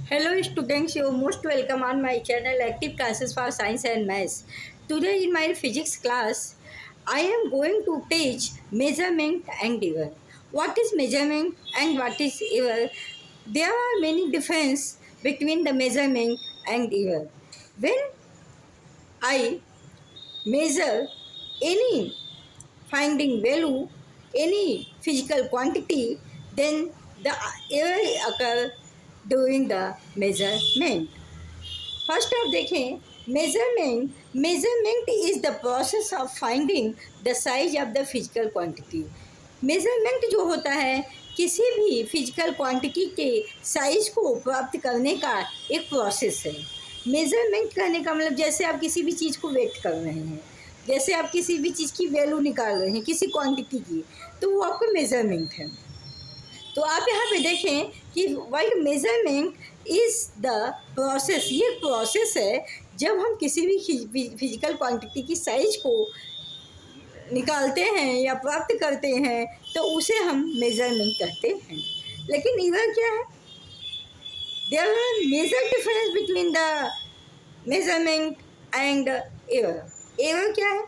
Hello students, you are most welcome on my channel Active Classes for Science and Maths. Today in my physics class, I am going to teach measurement and error. What is measurement and what is error? There are many differences between the measurement and error. When I measure any finding value, any physical quantity, then the error occur during the measurement. First आप देखें measurement is the process of finding the size of the physical quantity. Measurement जो होता है किसी भी physical quantity के size को प्राप्त करने का एक प्रोसेस है। मेजरमेंट करने का मतलब जैसे आप किसी भी चीज़ को वेट कर रहे हैं, जैसे आप किसी भी चीज़ की वैल्यू निकाल रहे हैं किसी क्वांटिटी की, तो वो आपका मेजरमेंट है। तो आप यहाँ पे देखें कि word measurement is the process, ये प्रोसेस है जब हम किसी भी फिजिकल क्वांटिटी की साइज को निकालते हैं या प्राप्त करते हैं तो उसे हम मेजरमेंट कहते हैं। लेकिन इधर क्या है, there are major difference between the measurement and error. Error क्या है?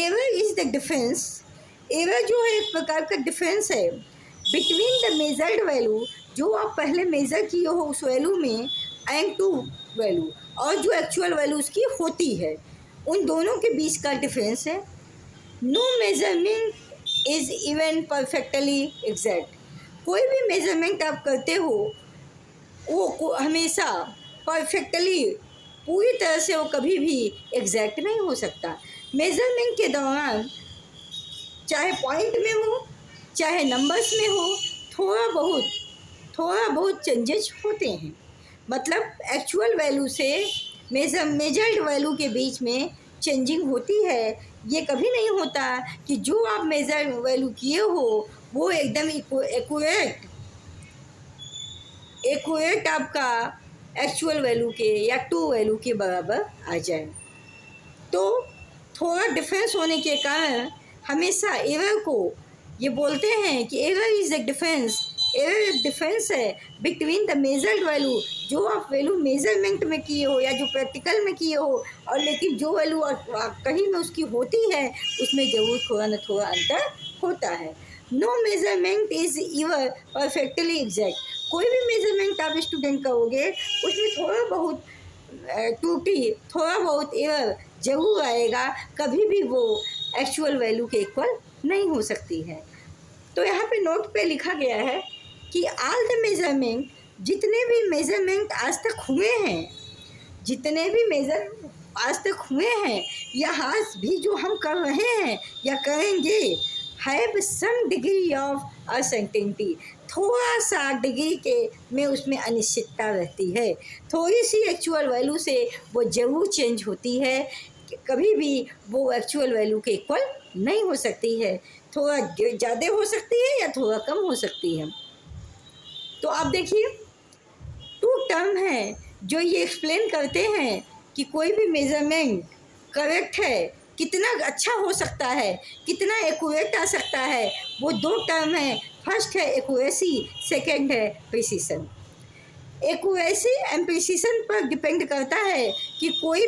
Error is the difference, error जो है एक प्रकार का डिफरेंस है बिटवीन द मेजर्ड वैल्यू, जो आप पहले मेज़र किए हो उस वैल्यू में, एंड टू वैल्यू, और जो एक्चुअल वैल्यू उसकी होती है, उन दोनों के बीच का डिफरेंस है। No measurement is even perfectly exact. कोई भी मेजरमेंट आप करते हो वो हमेशा परफेक्टली पूरी तरह से वो कभी भी एग्जैक्ट नहीं हो सकता। मेजरमेंट के दौरान चाहे पॉइंट में हो चाहे नंबर्स में हो, थोड़ा बहुत चेंजेस होते हैं। मतलब एक्चुअल वैल्यू से मेजर्ड वैल्यू के बीच में चेंजिंग होती है। ये कभी नहीं होता कि जो आप मेजर वैल्यू किए हो वो एकदम एक्यूरेट आपका एक्चुअल वैल्यू के या ट्रू वैल्यू के बराबर आ जाए। तो थोड़ा डिफरेंस होने के कारण हमेशा एरर को ये बोलते हैं कि error is the difference, error एक डिफरेंस है बिटवीन द मेजर्ड वैल्यू, जो आप वैल्यू मेजरमेंट में किए हो या जो प्रैक्टिकल में किए हो, और लेकिन जो वैल्यू कहीं में उसकी होती है उसमें ज़रूर थोड़ा न थोड़ा अंतर होता है। No measurement is ever perfectly exact. कोई भी मेजरमेंट आप स्टूडेंट करोगे उसमें थोड़ा बहुत त्रुटि, थोड़ा बहुत एरर जरूर आएगा, कभी भी वो एक्चुअल वैल्यू के इक्वल नहीं हो सकती है। तो यहाँ पे नोट पे लिखा गया है कि ऑल द मेजरमेंट, जितने भी मेजरमेंट आज तक हुए हैं, जितने भी मेजर आज तक हुए हैं या आज भी जो हम कर रहे हैं या करेंगे, have some degree of uncertainty. थोड़ा सा डिग्री के में उसमें अनिश्चितता रहती है, थोड़ी सी एक्चुअल वैल्यू से वो ज़रूर चेंज होती है, कभी भी वो एक्चुअल वैल्यू के इक्वल नहीं हो सकती है। थोड़ा ज़्यादा हो सकती है या थोड़ा कम हो सकती है। तो आप देखिए टू टर्म है जो ये एक्सप्लेन करते हैं कि कोई भी मेजरमेंट करेक्ट है, कितना अच्छा हो सकता है, कितना एक्यूरेट आ सकता है, वो दो टर्म है। फर्स्ट है एक्यूरेसी, सेकंड है प्रिसीशन। एक्यूरेसी एंड प्रिसीशन पर डिपेंड करता है कि कोई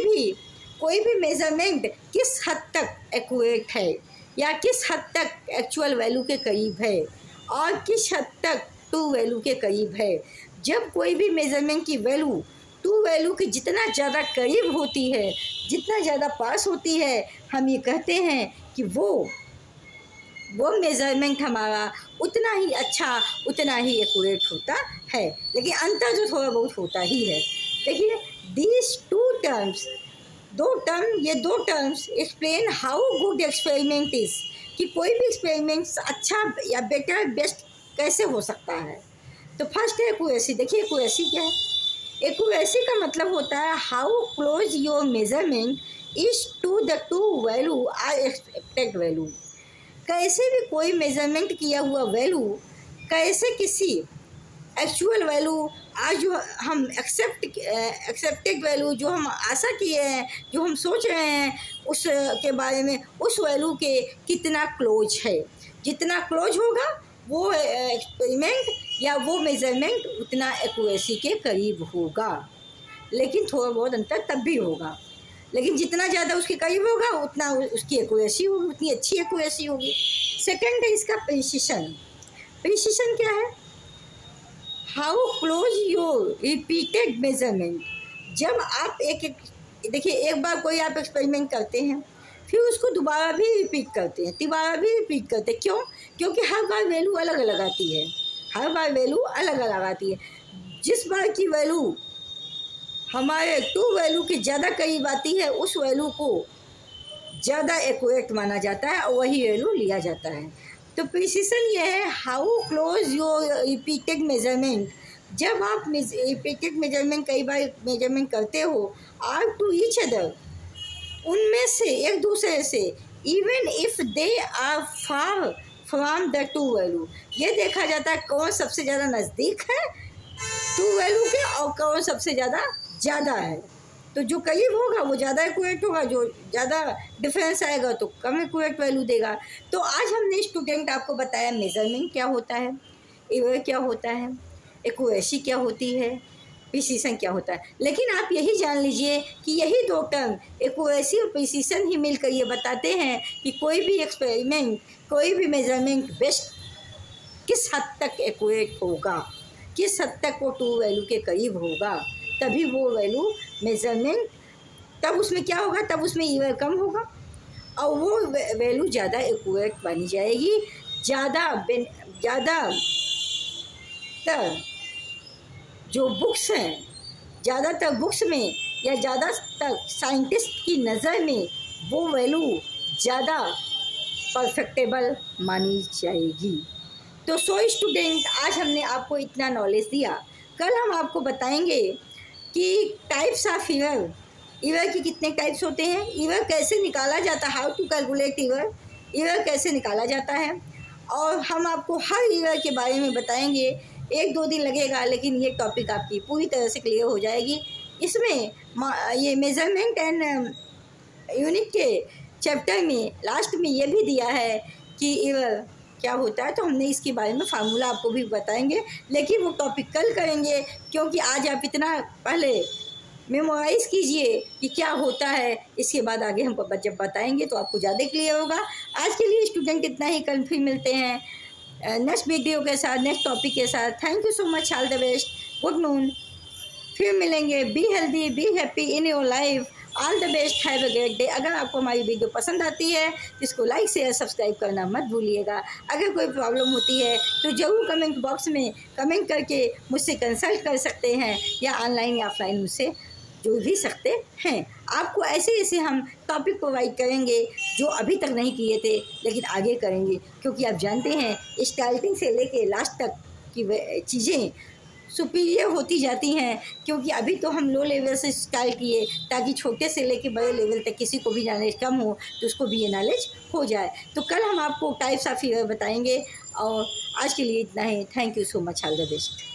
भी मेजरमेंट किस हद तक एक्यूरेट है या किस हद तक एक्चुअल वैल्यू के करीब है और किस हद तक ट्रू वैल्यू के करीब है। जब कोई भी मेजरमेंट की वैल्यू ट्रू वैल्यू के जितना ज़्यादा करीब होती है, जितना ज़्यादा पास होती है, हम ये कहते हैं कि वो मेजरमेंट हमारा उतना ही अच्छा, उतना ही एक्यूरेट होता है। लेकिन अंतर जो थोड़ा बहुत होता ही है। देखिए दीज टू टर्म्स, ये दो terms explain how good experiment is, कि कोई भी एक्सपेरिमेंट अच्छा या बेटर बेस्ट कैसे हो सकता है। तो फर्स्ट है एक्यूरेसी। देखिए एक्यूरेसी क्या है? एक्यूरेसी का मतलब होता है how close your measurement is to the true value or expected value. कैसे भी कोई मेजरमेंट किया हुआ वैल्यू कैसे किसी एक्चुअल वैल्यू आज जो हम एक्सेप्टेड वैल्यू जो हम आशा किए हैं, जो हम सोच रहे हैं उस के बारे में, उस वैल्यू के कितना क्लोज है, जितना क्लोज होगा वो एक्सपेरिमेंट या वो मेज़रमेंट उतना एक्यूरेसी के करीब होगा, लेकिन थोड़ा बहुत अंतर तब भी होगा। लेकिन जितना ज़्यादा उसके करीब होगा उतना उसकी एक्यूरेसी होगी, उतनी अच्छी एक्यूरेसी होगी। सेकंड है इसका प्रिसिशन। प्रिसिशन क्या है? How close your repeated measurement. जब आप देखिए, एक बार कोई आप एक्सपेरिमेंट करते हैं, फिर उसको दोबारा भी रिपीट करते हैं, तिबारा भी रिपीट करते हैं। क्यों? क्योंकि हर बार वैल्यू अलग अलग आती है, हर बार वैल्यू अलग अलग आती है। जिस बार की वैल्यू हमारे ट्रू वैल्यू के ज़्यादा करीब आती है, उस वैल्यू को ज़्यादा एक्यूरेट माना जाता है और वही वैल्यू लिया जाता है। तो प्रिसिशन ये है, how close your repeated measurement. जब आप रिपीटेड मेजरमेंट कई बार मेजरमेंट करते हो आर टू ईच अदर, उनमें से एक दूसरे से, even if they are far from the true value, ये देखा जाता है कौन सबसे ज़्यादा नज़दीक है ट्रू वैल्यू के और कौन सबसे ज़्यादा है। तो जो करीब होगा वो ज़्यादा एक्यूरेट होगा, जो ज़्यादा डिफरेंस आएगा तो कम एक्यूरेट वैल्यू देगा। तो आज हमने स्टूडेंट आपको बताया मेजरमेंट क्या होता है, एरर क्या होता है, एक्यूरेसी क्या होती है, प्रिसिशन क्या होता है। लेकिन आप यही जान लीजिए कि यही दो टर्म एक्यूरेसी और प्रिसिशन ही मिलकर ये बताते हैं कि कोई भी एक्सपेरिमेंट, कोई भी मेजरमेंट बेस्ट किस हद तक एक्यूरेट होगा, किस हद तक वो ट्रू वैल्यू के करीब होगा, तभी वो वैल्यू मेजरमेंट, तब उसमें क्या होगा, तब उसमें एरर कम होगा और वो वैल्यू ज़्यादा एक्यूरेट बनी जाएगी। ज़्यादातर जो बुक्स हैं, ज़्यादातर बुक्स में या ज़्यादातर साइंटिस्ट की नज़र में वो वैल्यू ज़्यादा परफेक्टेबल मानी जाएगी। तो स्टूडेंट, आज हमने आपको इतना नॉलेज दिया। कल हम आपको बताएंगे कि टाइप्स ऑफ एरर के कितने टाइप्स होते हैं, एरर कैसे निकाला जाता है, हाउ टू कैलकुलेट एरर कैसे निकाला जाता है, और हम आपको हर एरर के बारे में बताएंगे। 1-2 दिन लगेगा, लेकिन ये टॉपिक आपकी पूरी तरह से क्लियर हो जाएगी। इसमें ये मेजरमेंट एंड यूनिट के चैप्टर में लास्ट में ये भी दिया है कि एरर क्या होता है, तो हमने इसके बारे में फार्मूला आपको भी बताएंगे, लेकिन वो टॉपिक कल करेंगे, क्योंकि आज आप इतना पहले मेमोराइज़ कीजिए कि क्या होता है, इसके बाद आगे हम जब बताएंगे तो आपको ज़्यादा क्लियर होगा। आज के लिए स्टूडेंट इतना ही, कल फिर मिलते हैं नेक्स्ट वीडियो के साथ, नेक्स्ट टॉपिक के साथ। Thank you so much, all the best, good noon, फिर मिलेंगे। Be healthy, be happy in your life, all the best, have a great day. अगर आपको हमारी वीडियो पसंद आती है तो इसको लाइक शेयर सब्सक्राइब करना मत भूलिएगा। अगर कोई प्रॉब्लम होती है तो ज़रूर कमेंट बॉक्स में कमेंट करके मुझसे कंसल्ट कर सकते हैं, या ऑनलाइन या ऑफलाइन मुझसे जुड़ भी सकते हैं। आपको ऐसे ऐसे हम टॉपिक प्रोवाइड करेंगे जो अभी तक नहीं किए थे, लेकिन आगे करेंगे, क्योंकि आप जानते हैं स्टार्टिंग से लेके लास्ट तक की चीज़ें सुपीरियर होती जाती हैं, क्योंकि अभी तो हम लो लेवल से स्टार्ट किए ताकि छोटे से लेके बड़े लेवल तक किसी को भी नॉलेज कम हो तो उसको भी ये नॉलेज हो जाए। तो कल हम आपको टाइप्स ऑफ एरर बताएंगे, और आज के लिए इतना ही। Thank you so much, all the best.